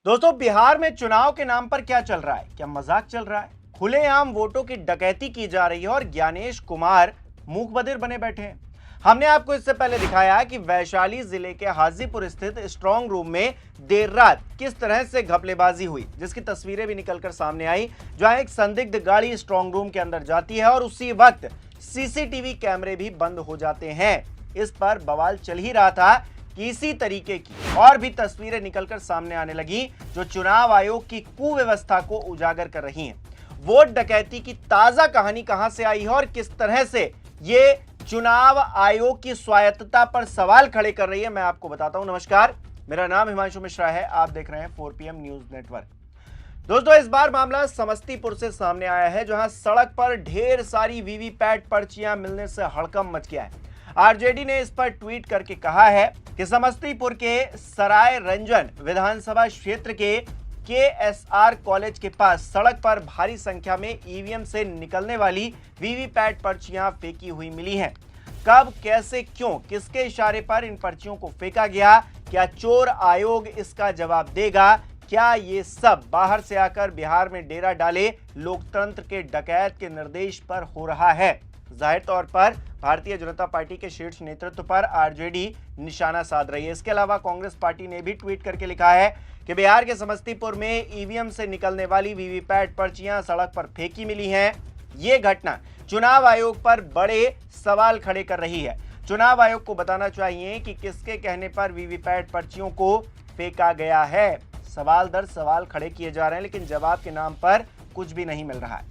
दोस्तों, बिहार में चुनाव के नाम पर क्या चल रहा है? क्या मजाक चल रहा है? खुलेआम वोटों की डकैती की जा रही है और ज्ञानेश कुमार मूक बधिर बने बैठे हैं। हमने आपको इससे पहले दिखाया कि वैशाली जिले के हाजीपुर स्थित स्ट्रांग रूम में देर रात किस तरह से घपलेबाजी हुई, जिसकी तस्वीरें भी निकलकर सामने आई, जहां एक संदिग्ध गाड़ी स्ट्रांग रूम के अंदर जाती है और उसी वक्त सीसीटीवी कैमरे भी बंद हो जाते हैं। इस पर बवाल चल ही रहा था कि इसी तरीके की और भी तस्वीरें निकलकर सामने आने लगी जो चुनाव आयोग की कुव्यवस्था को उजागर कर रही हैं। वोट डकैती की ताजा कहानी कहां से आई है और किस तरह से ये चुनाव आयोग की स्वायत्तता पर सवाल खड़े कर रही है, मैं आपको बताता हूं। नमस्कार, मेरा नाम हिमांशु मिश्रा है, आप देख रहे हैं 4PM न्यूज नेटवर्क। दोस्तों, इस बार मामला समस्तीपुर से सामने आया है, जहां सड़क पर ढेर सारी वीवीपैट पर्चियां मिलने से हड़कंप मच गया है। आरजेडी ने इस पर ट्वीट करके कहा है कि समस्तीपुर के सराय रंजन विधानसभा क्षेत्र के केएसआर कॉलेज के पास सड़क पर भारी संख्या में ईवीएम से निकलने वाली वीवीपैट पर्चियां फेंकी हुई मिली हैं। कब, कैसे, क्यों, किसके इशारे पर इन पर्चियों को फेंका गया? क्या चोर आयोग इसका जवाब देगा? क्या ये सब बाहर से आकर बिहार में डेरा डाले लोकतंत्र के डकैत के निर्देश पर हो रहा है? जाहिर तौर पर भारतीय जनता पार्टी के शीर्ष नेतृत्व पर आरजेडी निशाना साध रही है। इसके अलावा कांग्रेस पार्टी ने भी ट्वीट करके लिखा है कि बिहार के समस्तीपुर में ईवीएम से निकलने वाली वीवीपैट पर्चियां सड़क पर फेंकी मिली हैं। ये घटना चुनाव आयोग पर बड़े सवाल खड़े कर रही है। चुनाव आयोग को बताना चाहिए कि किसके कहने पर वीवीपैट पर्चियों को फेंका गया है। सवाल दर सवाल खड़े किए जा रहे हैं, लेकिन जवाब के नाम पर कुछ भी नहीं मिल रहा है।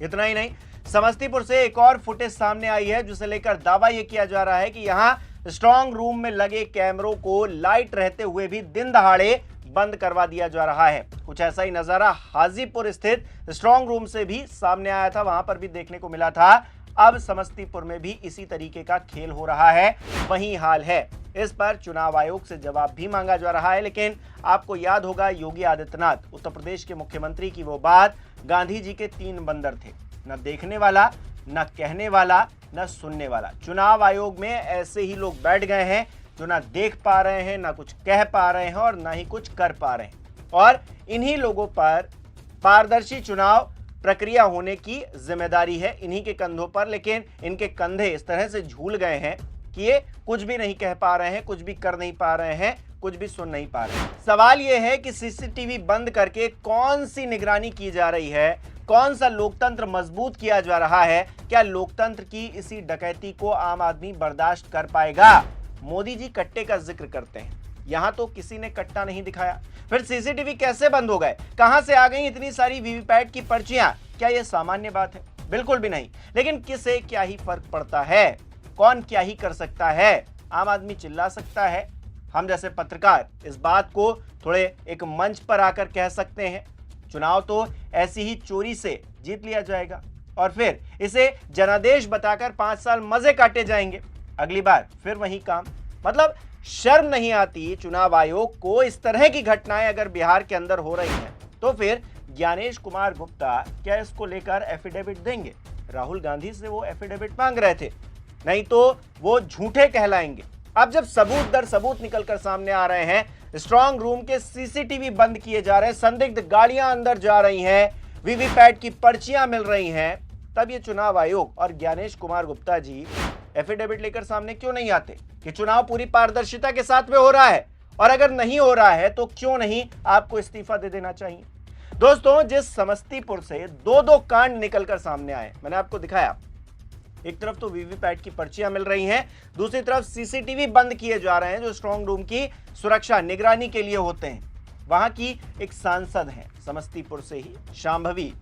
इतना ही नहीं, समस्तीपुर से एक और फुटेज सामने आई है जिसे लेकर दावा यह किया जा रहा है कि यहां स्ट्रांग रूम में लगे कैमरों को लाइट रहते हुए भी दिन दहाड़े बंद करवा दिया जा रहा है। कुछ ऐसा ही नजारा हाजीपुर स्थित स्ट्रांग रूम से भी सामने आया था, वहां पर भी देखने को मिला था। अब समस्तीपुर में भी इसी तरीके का खेल हो रहा है, वही हाल है। इस पर चुनाव आयोग से जवाब भी मांगा जा रहा है, लेकिन आपको याद होगा योगी आदित्यनाथ उत्तर प्रदेश के मुख्यमंत्री की वो बात, गांधी जी के 3 बंदर थे, न देखने वाला, न कहने वाला, न सुनने वाला। चुनाव आयोग में ऐसे ही लोग बैठ गए हैं जो ना देख पा रहे हैं, ना कुछ कह पा रहे हैं और ना ही कुछ कर पा रहे हैं। और इन्हीं लोगों पर पारदर्शी चुनाव प्रक्रिया होने की जिम्मेदारी है, इन्हीं के कंधों पर। लेकिन इनके कंधे इस तरह से झूल गए हैं कि ये कुछ भी नहीं कह पा रहे हैं, कुछ भी कर नहीं पा रहे हैं, कुछ भी सुन नहीं पा रहे हैं। सवाल यह है कि सीसीटीवी बंद करके कौन सी निगरानी की जा रही है? कौन सा लोकतंत्र मजबूत किया जा रहा है? क्या लोकतंत्र की इसी डकैती को आम आदमी बर्दाश्त कर पाएगा? मोदी जी कट्टे का जिक्र करते हैं, यहां तो किसी ने कट्टा नहीं दिखाया। फिर सीसीटीवी कैसे बंद हो गए? कहां से आ गई इतनी सारी वीवीपैट की पर्चियां? क्या यह सामान्य बात है? बिल्कुल भी नहीं। लेकिन किसे क्या ही फर्क पड़ता है? कौन क्या ही कर सकता है? आम आदमी चिल्ला सकता है, हम जैसे पत्रकार इस बात को थोड़े एक मंच पर आकर कह सकते हैं। चुनाव तो ऐसी ही चोरी से जीत लिया जाएगा और फिर इसे जनादेश बताकर 5 साल मजे काटे जाएंगे। अगली बार फिर वही काम। मतलब शर्म नहीं आती चुनाव आयोग को? इस तरह की घटनाएं अगर बिहार के अंदर हो रही हैं तो फिर ज्ञानेश कुमार गुप्ता क्या इसको लेकर एफिडेविट देंगे? राहुल गांधी से वो एफिडेविट मांग रहे थे, नहीं तो वो झूठे कहलाएंगे। अब जब सबूत दर सबूत निकलकर सामने आ रहे हैं, स्ट्रांग रूम के सीसीटीवी बंद किए जा रहे हैं, संदिग्ध गाड़ियां अंदर जा रही हैं, वीवीपैट की पर्चियां मिल रही हैं, तब ये चुनाव आयोग और ज्ञानेश कुमार गुप्ता जी एफिडेविट लेकर सामने क्यों नहीं आते कि चुनाव पूरी पारदर्शिता के साथ में हो रहा है? और अगर नहीं हो रहा है तो क्यों नहीं आपको इस्तीफा दे देना चाहिए? दोस्तों, जिस समस्तीपुर से 2-2 कांड निकलकर सामने आए, मैंने आपको दिखाया, एक तरफ तो वीवीपैट की पर्चियां मिल रही हैं, दूसरी तरफ सीसीटीवी बंद किए जा रहे हैं जो स्ट्रांग रूम की सुरक्षा निगरानी के लिए होते हैं। वहां की एक सांसद हैं समस्तीपुर से ही, शांभवी,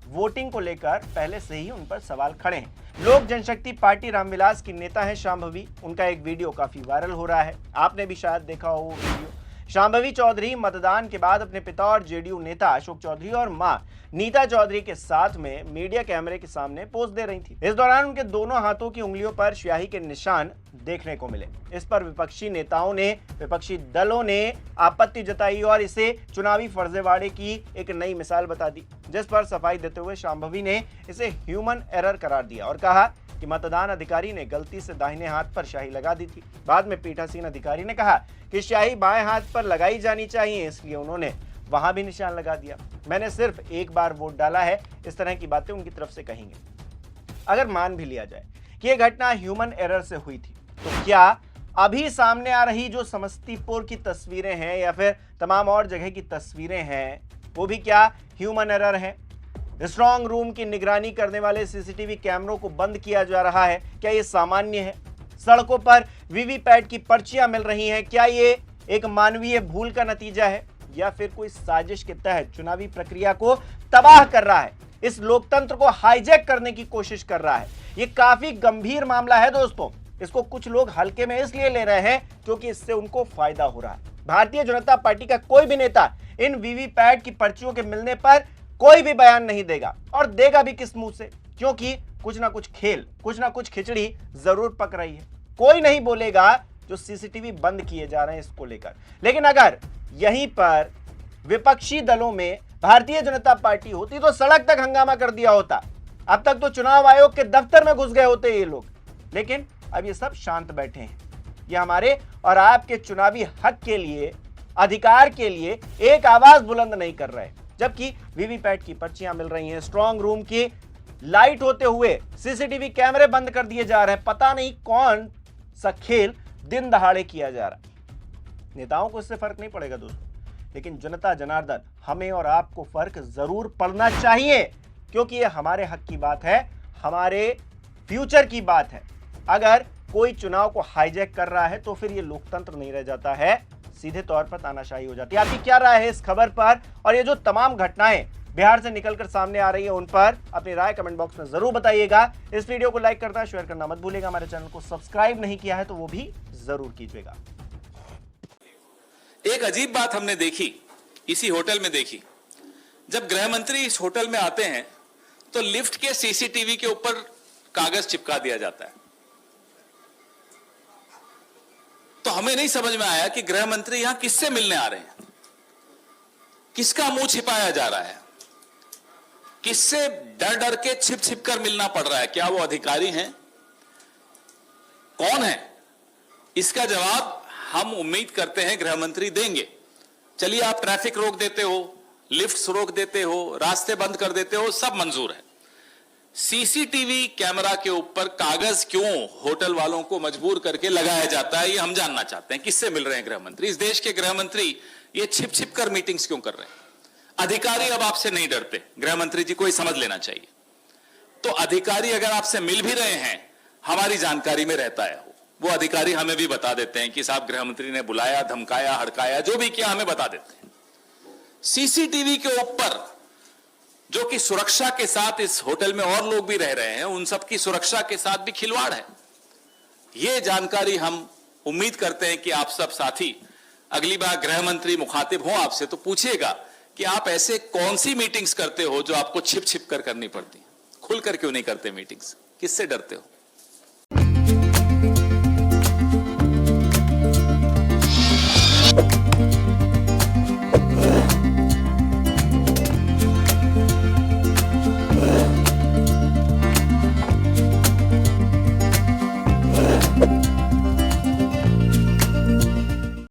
वोटिंग को लेकर पहले से ही उन पर सवाल खड़े हैं। लोक जनशक्ति पार्टी रामविलास की नेता है शांभवी, उनका एक वीडियो काफी वायरल हो रहा है, आपने भी शायद देखा हो वो वीडियो। शांभवी चौधरी मतदान के बाद अपने पिता और जेडीयू नेता अशोक चौधरी और मां नीता चौधरी के साथ में मीडिया कैमरे के सामने पोज दे रही थी। इस दौरान उनके दोनों हाथों की उंगलियों पर स्याही के निशान देखने को मिले। इस पर विपक्षी नेताओं ने, विपक्षी दलों ने आपत्ति जताई और इसे चुनावी फर्जीवाड़े की एक नई मिसाल बता दी, जिस पर सफाई देते हुए शांभवी ने इसे ह्यूमन एरर करार दिया और कहा कि कि मतदान अधिकारी ने गलती से दाहिने हाथ पर स्याही लगा दी थी। बाद में पीठासीन अधिकारी ने कहा कि स्याही बाएं हाथ पर लगाई जानी चाहिए, इसलिए उन्होंने वहां भी निशान लगा दिया। मैंने सिर्फ एक बार वोट डाला है, इस तरह की बातें उनकी तरफ से कहेंगे। अगर मान भी लिया जाए कि यह घटना ह्यूमन एरर से हुई थी, तो क्या अभी सामने आ रही जो समस्तीपुर की तस्वीरें हैं या फिर तमाम और जगह की तस्वीरें हैं, वो भी क्या ह्यूमन एरर है? स्ट्रांग रूम की निगरानी करने वाले सीसीटीवी कैमरों को बंद किया जा रहा है, क्या ये सामान्य है? सड़कों पर वीवीपैट की पर्चियां मिल रही हैं, क्या ये एक मानवीय भूल का नतीजा है या फिर कोई साजिश के तहत चुनावी प्रक्रिया को तबाह कर रहा है, इस लोकतंत्र को हाईजैक करने की कोशिश कर रहा है? ये काफी गंभीर मामला है दोस्तों। इसको कुछ लोग हल्के में इसलिए ले रहे हैं क्योंकि इससे उनको फायदा हो रहा है। भारतीय जनता पार्टी का कोई भी नेता इन वीवीपैट की पर्चियों के मिलने पर कोई भी बयान नहीं देगा, और देगा भी किस मुंह से, क्योंकि कुछ ना कुछ खेल, कुछ ना कुछ खिचड़ी जरूर पक रही है। कोई नहीं बोलेगा जो सीसीटीवी बंद किए जा रहे हैं इसको लेकर। लेकिन अगर यहीं पर विपक्षी दलों में भारतीय जनता पार्टी होती तो सड़क तक हंगामा कर दिया होता। अब तक तो चुनाव आयोग के दफ्तर में घुस गए होते ये लोग। लेकिन अब ये सब शांत बैठे हैं। ये हमारे और आपके चुनावी हक के लिए, अधिकार के लिए एक आवाज बुलंद नहीं कर रहे, जबकि वीवीपैट की पर्चियां मिल रही हैं, स्ट्रांग रूम की लाइट होते हुए सीसीटीवी कैमरे बंद कर दिए जा रहे हैं। पता नहीं कौन सा खेल दिन दहाड़े किया जा रहा है। नेताओं को इससे फर्क नहीं पड़ेगा दोस्तों, लेकिन जनता जनार्दन, हमें और आपको फर्क जरूर पड़ना चाहिए, क्योंकि ये हमारे हक की बात है, हमारे फ्यूचर की बात है। अगर कोई चुनाव को हाईजैक कर रहा है तो फिर ये लोकतंत्र नहीं रह जाता है, सीधे तौर पर तानाशाही हो जाती है। आपकी क्या राय है इस खबर पर? और ये जो तमाम घटनाएं बिहार से निकलकर सामने आ रही है, उन पर अपनी राय कमेंट बॉक्स में जरूर बताइएगा। इस वीडियो को लाइक करना, शेयर करना मत भूलिएगा। हमारे चैनल को सब्सक्राइब नहीं किया है तो वो भी जरूर कीजिएगा। एक अजीब बात हमने देखी, इसी होटल में देखी। जब गृह मंत्री इस होटल में आते हैं तो लिफ्ट के सीसीटीवी के ऊपर कागज चिपका दिया जाता है। तो हमें नहीं समझ में आया कि गृह मंत्री यहां किससे मिलने आ रहे हैं, किसका मुंह छिपाया जा रहा है, किससे डर डर के छिप छिप कर मिलना पड़ रहा है। क्या वो अधिकारी हैं, कौन है? इसका जवाब हम उम्मीद करते हैं गृह मंत्री देंगे। चलिए, आप ट्रैफिक रोक देते हो, लिफ्ट्स रोक देते हो, रास्ते बंद कर देते हो, सब मंजूर है। सीसीटीवी कैमरा के ऊपर कागज क्यों होटल वालों को मजबूर करके लगाया जाता है, ये हम जानना चाहते हैं। किससे मिल रहे हैं गृह मंत्री? इस देश के गृह मंत्री ये छिप छिप कर मीटिंग्स क्यों कर रहे हैं? अधिकारी अब आपसे नहीं डरते, गृह मंत्री जी को समझ लेना चाहिए। तो अधिकारी अगर आपसे मिल भी रहे हैं, हमारी जानकारी में रहता है, वो अधिकारी हमें भी बता देते हैं कि साहब गृह मंत्री ने बुलाया, धमकाया, हड़काया, जो भी किया हमें बता देते हैं। सीसीटीवी के ऊपर जो कि सुरक्षा के साथ, इस होटल में और लोग भी रह रहे हैं, उन सबकी सुरक्षा के साथ भी खिलवाड़ है। यह जानकारी हम उम्मीद करते हैं कि आप सब साथी अगली बार गृह मंत्री मुखातिब हो आपसे तो पूछिएगा कि आप ऐसे कौन सी मीटिंग्स करते हो जो आपको छिप छिप कर करनी पड़ती, खुलकर क्यों नहीं करते मीटिंग्स, किससे डरते हो?